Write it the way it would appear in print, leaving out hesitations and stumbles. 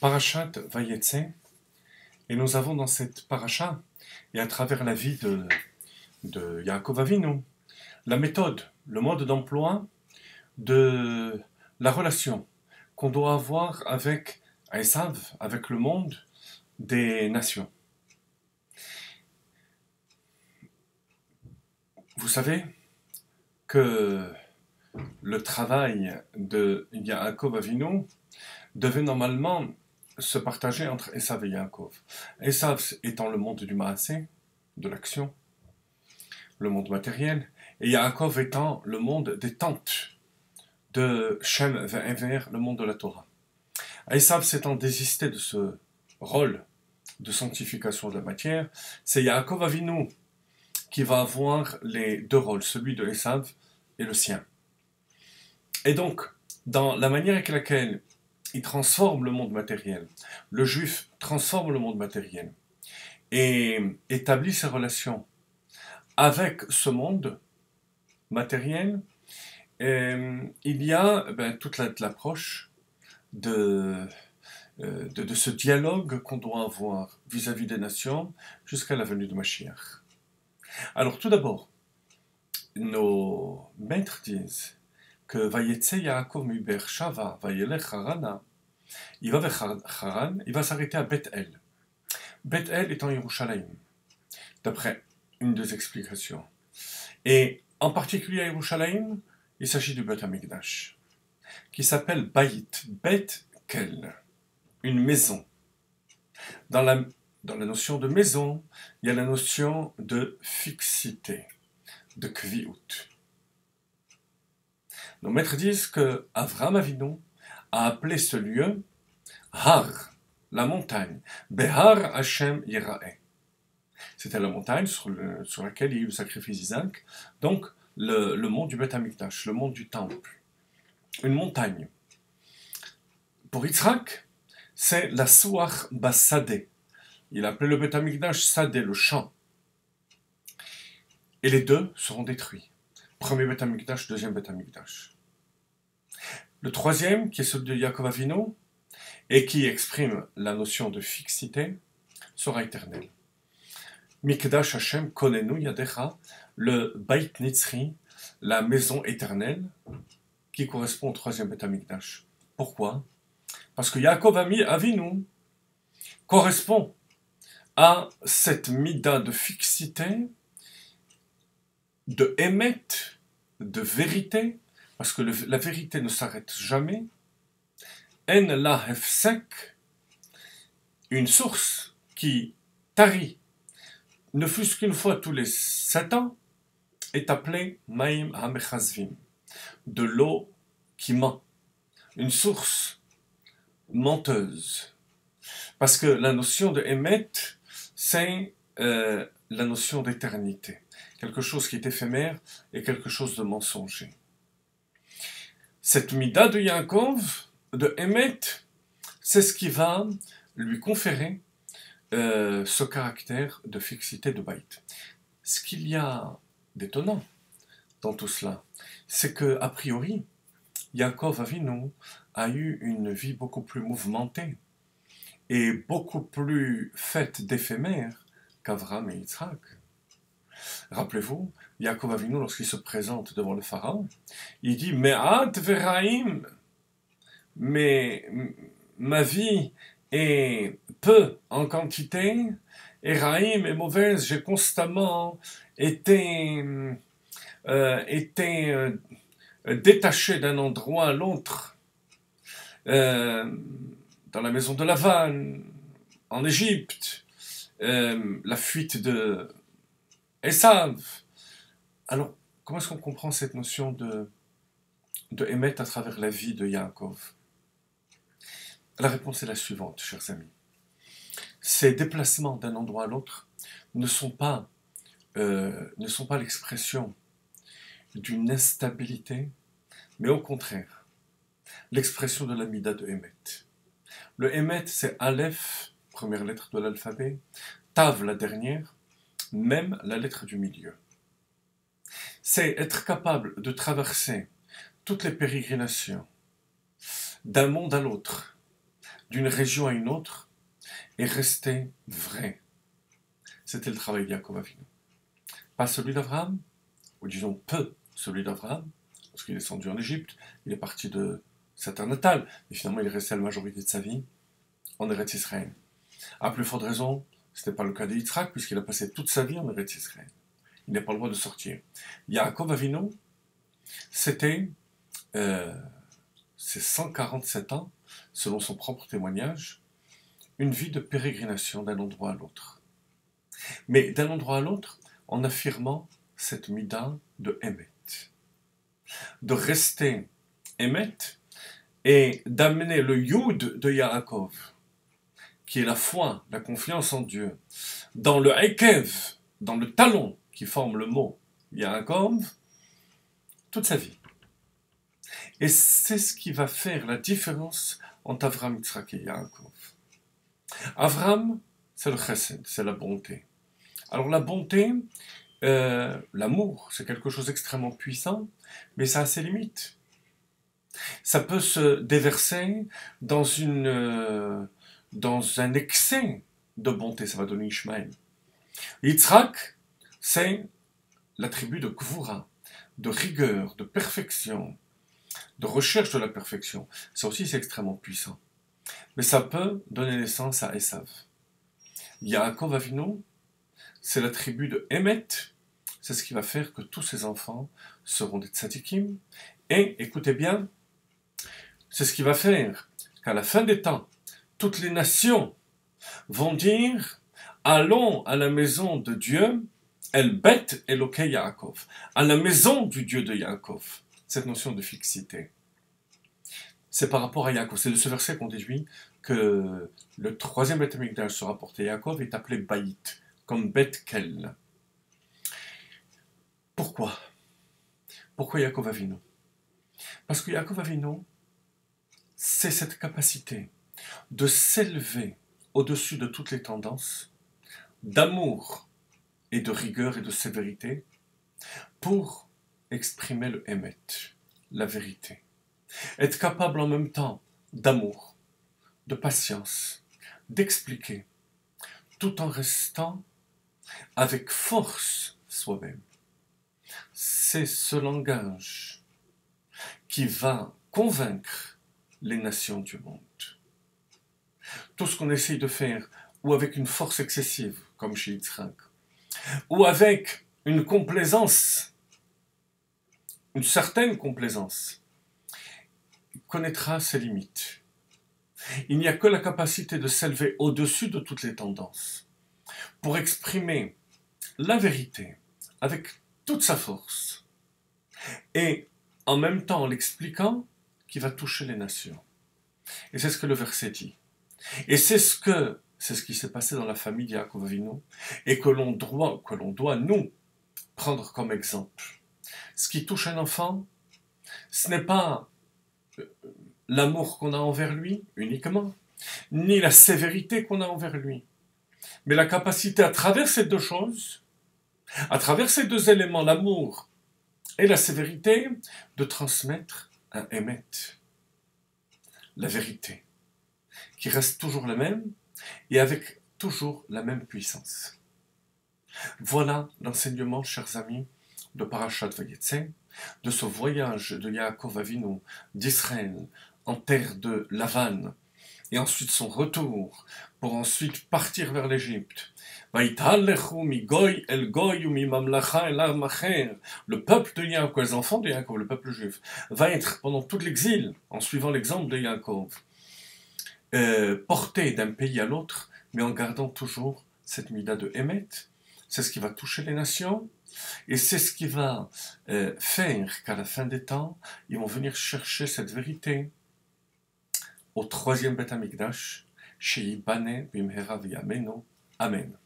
Parashat Vayetze, et nous avons dans cette paracha, et à travers la vie de Yaakov Avinu, la méthode, le mode d'emploi de la relation qu'on doit avoir avec Esav, avec le monde des nations. Vous savez que le travail de Yaakov Avinu devait normalement se partager entre Esav et Yaakov. Esav étant le monde du Maasé, de l'action, le monde matériel, et Yaakov étant le monde des tentes, de Shem Ve'ever, le monde de la Torah. Esav s'étant désisté de ce rôle de sanctification de la matière, c'est Yaakov Avinu qui va avoir les deux rôles, celui de Esav et le sien. Et donc, dans la manière avec laquelle il transforme le monde matériel, le juif transforme le monde matériel et établit ses relations avec ce monde matériel, il y a toute l'approche de ce dialogue qu'on doit avoir vis-à-vis des nations jusqu'à la venue de Mashiach. Alors tout d'abord, nos maîtres disent que Vayetze Yaakov mi Beershava vayelech Harana, il va vers Haran, il va s'arrêter à Beth-El. Beth-El étant Yerushalayim, d'après une des explications. Et en particulier à Yerushalayim, il s'agit du Beth Amikdash, qui s'appelle Bayit, Bet-Kel, une maison. Dans la notion de maison, il y a la notion de fixité, de kviut. Nos maîtres disent que Avram Avinu a appelé ce lieu Har, la montagne, Behar Hashem Yerae. C'était la montagne sur laquelle il y a eu le sacrifice d'Isaac, donc le mont du Beth Amikdash, le mont du temple, une montagne. Pour Yitzhak, c'est la Souach Basadeh. Il a appelé le Beth Amikdash Sadeh, le champ. Et les deux seront détruits. Premier Beth Amikdash, deuxième Beth Amikdash. Le troisième, qui est celui de Yaakov Avinu, et qui exprime la notion de fixité, sera éternel. Mikdash Hashem Konenu Yadecha, le Beit Nitzri, la maison éternelle, qui correspond au troisième Beth Amikdash. Pourquoi? Parce que Yaakov Avinu correspond à cette mida de fixité, de émet, de vérité, parce que la vérité ne s'arrête jamais. En la hefsek, une source qui tarit, ne fût-ce qu'une fois tous les 7 ans, est appelée Maïm HaMechazvim, de l'eau qui ment, une source menteuse. Parce que la notion de Emet, c'est la notion d'éternité, quelque chose qui est éphémère et quelque chose de mensonger. Cette mida de Yaakov, de Emet, c'est ce qui va lui conférer ce caractère de fixité de Baït. Ce qu'il y a d'étonnant dans tout cela, c'est que, a priori, Yaakov Avinu a eu une vie beaucoup plus mouvementée et beaucoup plus faite d'éphémères qu'Avram et Yitzhak. Rappelez-vous, Yaakov Avinu, lorsqu'il se présente devant le pharaon, il dit « Me'at veraim » mais ma vie est peu en quantité, et raïm est mauvaise, j'ai constamment été détaché d'un endroit à l'autre, dans la maison de Lavan, en Égypte, la fuite de Esav. Alors, comment est-ce qu'on comprend cette notion de émettre à travers la vie de Yaakov? La réponse est la suivante, chers amis. Ces déplacements d'un endroit à l'autre ne sont pas l'expression d'une instabilité, mais au contraire, l'expression de la mida de Emet. Le Emet, c'est Aleph, première lettre de l'alphabet, Tav, la dernière, même la lettre du milieu. C'est être capable de traverser toutes les pérégrinations d'un monde à l'autre, d'une région à une autre est resté vrai. C'était le travail de Yaakov Avinu. Pas celui d'Abraham, ou disons peu celui d'Abraham, parce qu'il est descendu en Égypte, il est parti de sa terre natale, et finalement il est resté la majorité de sa vie en Eretz Israël. À plus forte raison, ce n'est pas le cas de Yitzhak, puisqu'il a passé toute sa vie en Eretz Israël. Il n'a pas le droit de sortir. Yaakov Avinu, c'était ses 147 ans, selon son propre témoignage, une vie de pérégrination d'un endroit à l'autre. Mais d'un endroit à l'autre, en affirmant cette mida de Emet. De rester Emet et d'amener le Yud de Yaakov, qui est la foi, la confiance en Dieu, dans le Ekev, dans le talon qui forme le mot Yaakov, toute sa vie. Et c'est ce qui va faire la différence entre Avram, Yitzhak et Yaakov. Avram, c'est le chesed, c'est la bonté. Alors la bonté, l'amour, c'est quelque chose d'extrêmement puissant, mais ça a ses limites. Ça peut se déverser dans un excès de bonté, ça va donner Ishmaël. Yitzhak, c'est l'attribut de Gvura, de rigueur, de perfection, de recherche de la perfection. Ça aussi, c'est extrêmement puissant. Mais ça peut donner naissance à Esav. Yaakov Avinu, c'est l'attribut de Emet, c'est ce qui va faire que tous ses enfants seront des tzadikim. Et, écoutez bien, c'est ce qui va faire qu'à la fin des temps, toutes les nations vont dire « Allons à la maison de Dieu, El Bet Elokei Yaakov », à la maison du Dieu de Yaakov. Cette notion de fixité. C'est par rapport à Yaakov. C'est de ce verset qu'on déduit que le troisième Beth Amikdash sera porté à Yaakov est appelé Baït, comme Beth Kel. Pourquoi? Pourquoi Yaakov Avinu? Parce que Yaakov Avinu, c'est cette capacité de s'élever au-dessus de toutes les tendances, d'amour et de rigueur et de sévérité, pour exprimer le Emet, la vérité. Être capable en même temps d'amour, de patience, d'expliquer, tout en restant avec force soi-même. C'est ce langage qui va convaincre les nations du monde. Tout ce qu'on essaye de faire, ou avec une force excessive, comme chez Yitzhak, ou avec une complaisance, une certaine complaisance, connaîtra ses limites. Il n'y a que la capacité de s'élever au-dessus de toutes les tendances pour exprimer la vérité avec toute sa force et en même temps en l'expliquant qui va toucher les nations. Et c'est ce que le verset dit. Et c'est ce qui s'est passé dans la famille de Yaakov Avinu et que l'on doit nous prendre comme exemple. Ce qui touche un enfant, ce n'est pas l'amour qu'on a envers lui uniquement, ni la sévérité qu'on a envers lui, mais la capacité à travers ces deux choses, à travers ces deux éléments, l'amour et la sévérité, de transmettre un émet, la vérité, qui reste toujours la même et avec toujours la même puissance. Voilà l'enseignement, chers amis, de Parashat Vayetze, de ce voyage de Yaakov Avinu d'Israël en terre de Lavan, et ensuite son retour pour ensuite partir vers l'Égypte. Le peuple de Yaakov, les enfants de Yaakov, le peuple juif, va être pendant tout l'exil, en suivant l'exemple de Yaakov, porté d'un pays à l'autre, mais en gardant toujours cette mida de Emet. C'est ce qui va toucher les nations, et c'est ce qui va faire qu'à la fin des temps, ils vont venir chercher cette vérité au troisième Beth Amikdash, chez Ibane Bimhera V'Yameno. Amen.